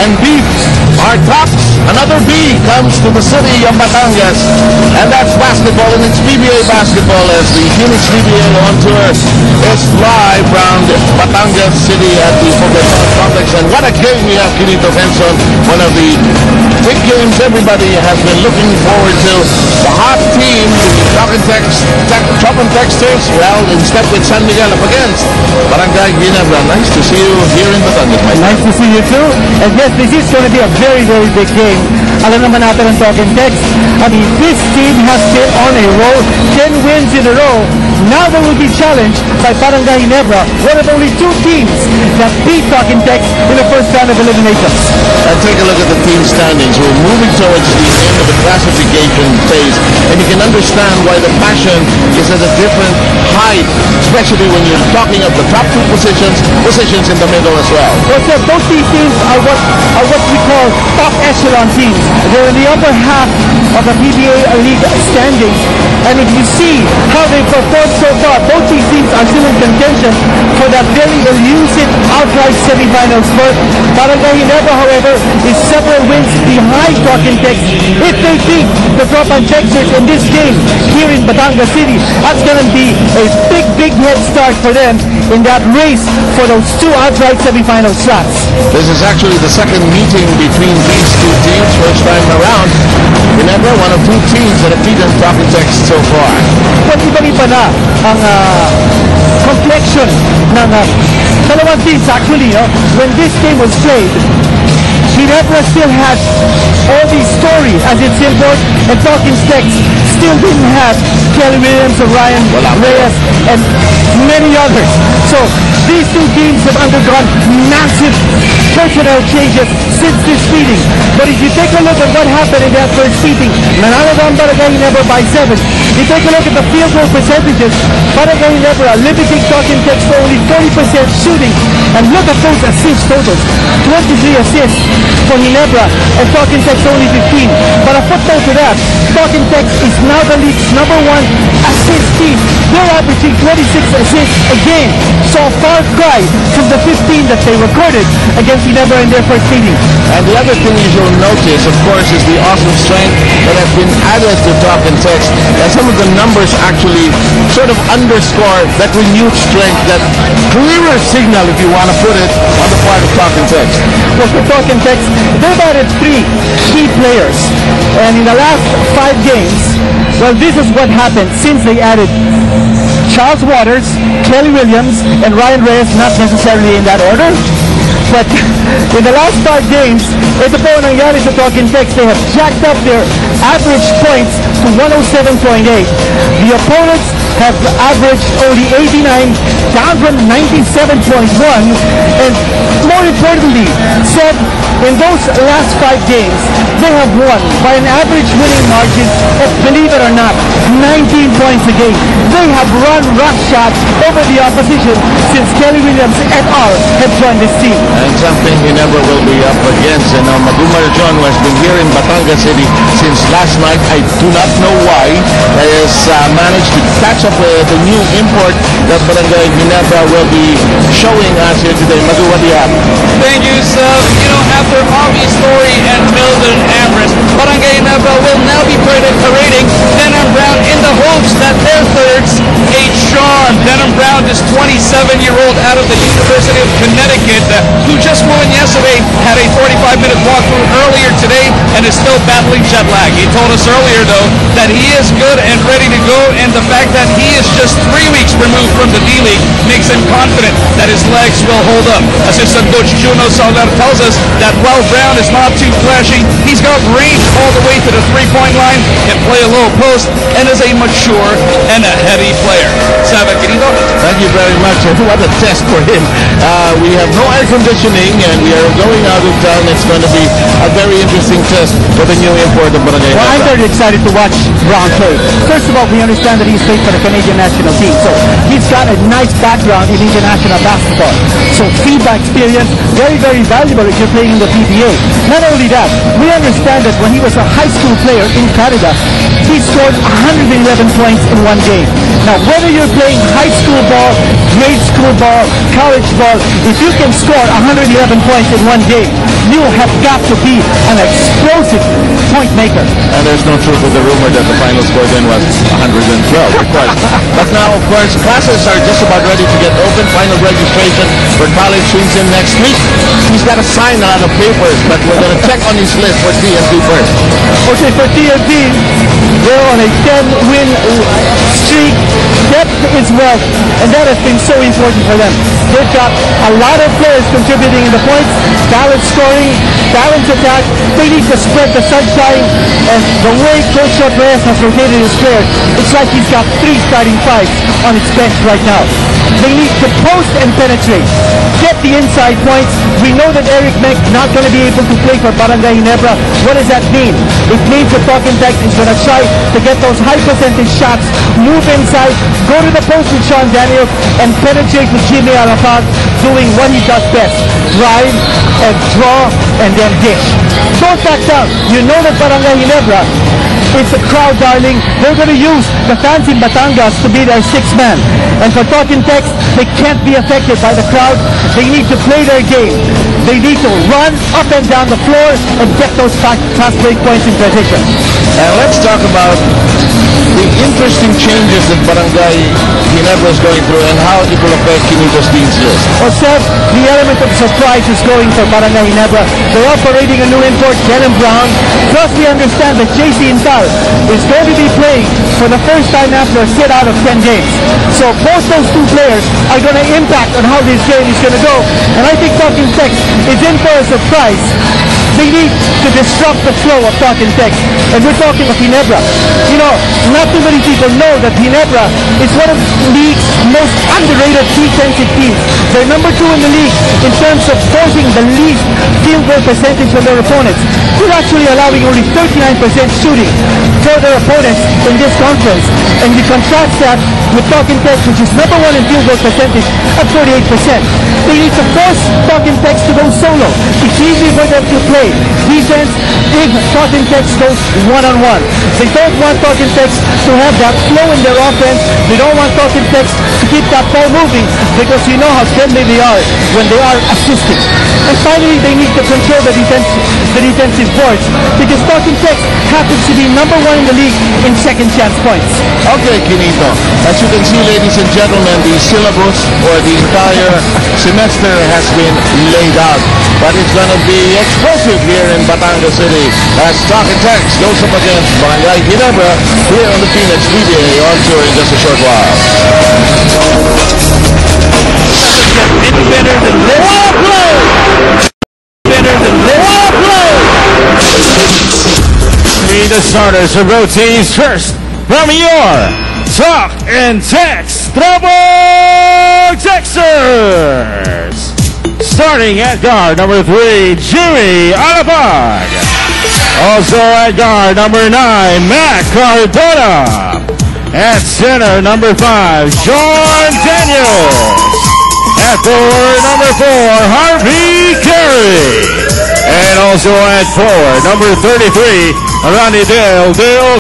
and beats our tops. Another B comes to the city of Batangas, and that's basketball, and it's PBA basketball as the Phoenix PBA on tour is live around Batangas City at the Football Complex. And what a game we have, Quinito Benson. One of the big games everybody has been looking forward to. The hot team, the Tropang Texters, well, in step with San Miguel up against Barangay Ginebra. Nice to see you here in Batangas, my friend. Nice to see you too. And yes, this is going to be a very, very big game. Alam naman natin ang Tropang Tex. I mean, this team has been on a roll, 10 wins in a row. Now they will be challenged by Barangay Ginebra, one of only two teams that beat Tropang Tex in the first round of eliminations. And take a look at the team standings. We're moving towards the end of the classification phase, and you can understand why the passion is at a different height, especially when you're talking of the top two positions in the middle as well. Well, sir, both these teams are what we call top echelon teams. They're in the upper half of the PBA League standings, and if you see how they performed so far, both these teams are still in contention for that very elusive outright semifinals berth. Barangay Ginebra, however, is several wins behind Tropang Tex. If they beat the Tropang Texters in this game here in Batangas City, that's going to be a big head start for them in that race for those two outright semifinal slots. This is actually the second meeting between these two teams. First time around, Ginebra, one of two teams that have beaten Tropang Tex so far. Well, iba-iba na ang complexion ng dalawang teams actually. When this game was played, Ginebra still had all these stories as its import, and Tropang Tex still didn't have Kelly Williams, Ryan Reyes, and many others. So these two teams have undergone massive personnel changes since this meeting. But if you take a look at what happened in that first meeting, nanalo ang Barangay Ginebra by 7. You take a look at the field goal percentages, Barangay Ginebra limiting Tropang Tex to only 40% shooting. And look at those assist totals. 23 assists for Ginebra and Tropang Tex only 15. But a footnote to that, Tropang Tex is now the league's #1 assist team. They're averaging 26 assists a game. So a far cry from the 15 that they recorded against Ginebra in their first meeting. And the other thing you'll notice, of course, is the awesome strength that has been added to Tropang Tex. And some of the numbers actually sort of underscore that renewed strength, that clearer signal, if you want to put it, on the part of Tropang Tex. Well, for Tropang Tex, they've added 3 key players. And in the last 5 games, well, this is what happened since they added Charles Waters, Kelly Williams, and Ryan Reyes, not necessarily in that order. But in the last 5 games, ito po ang nangyari sa Tropang Tex. They have jacked up their average points to 107.8. The opponents have averaged only 89, down from 97.1. And more importantly, said in those last 5 games, they have won by an average winning margin of, believe it or not, 19 points a game. They have run roughshod over the opposition since Kelly Williams et al. have joined this team. And something Ginebra will be up against. And Magumar John, who has been here in Batangas City since last night, I do not know why, has managed to catch up with the new import that Barangay Ginebra will be showing us here today. Magu, what do you have? Thank you, sir. After Harvey Story and Milton Amherst, Barangay Ginebra will now be parading Denham Brown in the hopes that their thirds a charm. Denham Brown, this 27-year-old out of the University of Connecticut, who just won yesterday, had a 45-minute walkthrough earlier today and is still battling jet lag. He told us earlier, though, that he is good and ready to go, and the fact that he is just 3 weeks removed from the D-League makes him confident that his legs will hold up. Assistant coach Juno Salver tells us that while Brown is not too flashy, he's got range all the way to the three-point line, can play a low post, and is a mature and a heady player. Sabat, Quinito. Thank you very much. What a test for him. We have no air conditioning and we are going out of town. It's going to be a very interesting test for the new import of Barangay. Well, I'm very excited to watch Brown play. First of all, we understand that he's played for the Canadian national team, so he's got a nice background in international basketball. So FIBA experience, very, very valuable if you're playing in the PBA. Not only that, we understand that when he was a high school player in Canada, he scored 111 points in one game. Now, whether you're playing high school ball ball, grade school ball, college ball. If you can score 111 points in one game, you have got to be an explosive point maker. And there's no truth to the rumor that the final score then was 112. Of course. But now, of course, classes are just about ready to get open. Final registration for college swings in next week. He's got to sign a lot of papers, but we're going to check on his list for TNT first. Okay, for TNT, they're on a 10-win streak. Depth is wealth, and that has been so important for them. They've got a lot of players contributing in the points, balanced scoring, balanced attack. They need to spread the sunshine, and the way Coach Reyes has rotated his players, it's like he's got 3 starting 5s on his bench right now. They need to post and penetrate. Get the inside points. We know that Eric Meck not going to be able to play for Barangay Ginebra. What does that mean? It means that Talking Tech is going to try to get those high percentage shots, move inside, go to the post with Sean Daniel, and penetrate with Jimmy Arafat, doing what he does best. Drive and draw and then dish. Don't back down. You know that Barangay Ginebra, it's a crowd darling. They're going to use the fans in Batangas to be their 6th man. And for Talking Tex, they can't be affected by the crowd. They need to play their game. They need to run up and down the floor and get those fast break points in transition. And let's talk about the interesting changes that Barangay Ginebra is going through and how it will affect Quinito's team's list. Well, Seth, the element of surprise is going for Barangay Ginebra. They're operating a new import, Jalen Brown. Plus, we understand that JC Intal is going to be playing for the first time after a sit out of 10 games. So both those 2 players are going to impact on how this game is going to go. And I think Talking Tex is in for a surprise. They need to disrupt the flow of Talking Tex. And we're talking of Ginebra. You know, not too many people know that Ginebra is one of the league's most underrated defensive teams. They're number 2 in the league in terms of forcing the least field goal percentage from their opponents. They're actually allowing only 39% shooting for their opponents in this conference. And you contrast that with Talking Tex, which is number 1 in field goal percentage at 38%. They need to force Talking Tex to go solo. It's easy for them to play defense if Talking Tex goes one-on-one. They don't want Talking Tex to have that flow in their offense. They don't want Talking Tex to keep that ball moving because you know how deadly they are when they are assisting. And finally, they need to control the defensive boards because Talking Tex happens to be number 1 in the league in second chance points. Okay, Quinito. As you can see, ladies and gentlemen, the syllabus for the entire semester has been laid out. But it's going to be explosive here in Batangas City as Talking Tex goes up against Barangay Ginebra here on the Phoenix PBA on tour in just a short while. Any better than this? Better than this? Meet the starters of both teams first from your Talk and Text Tropang Texters. Starting at guard number 3, Jimmy Arapag. Also at guard number 9, Matt Cardona. At center number 5, Sean Daniels. At forward number 4, Harvey Carey. And also at forward number 33, Ronnie Dale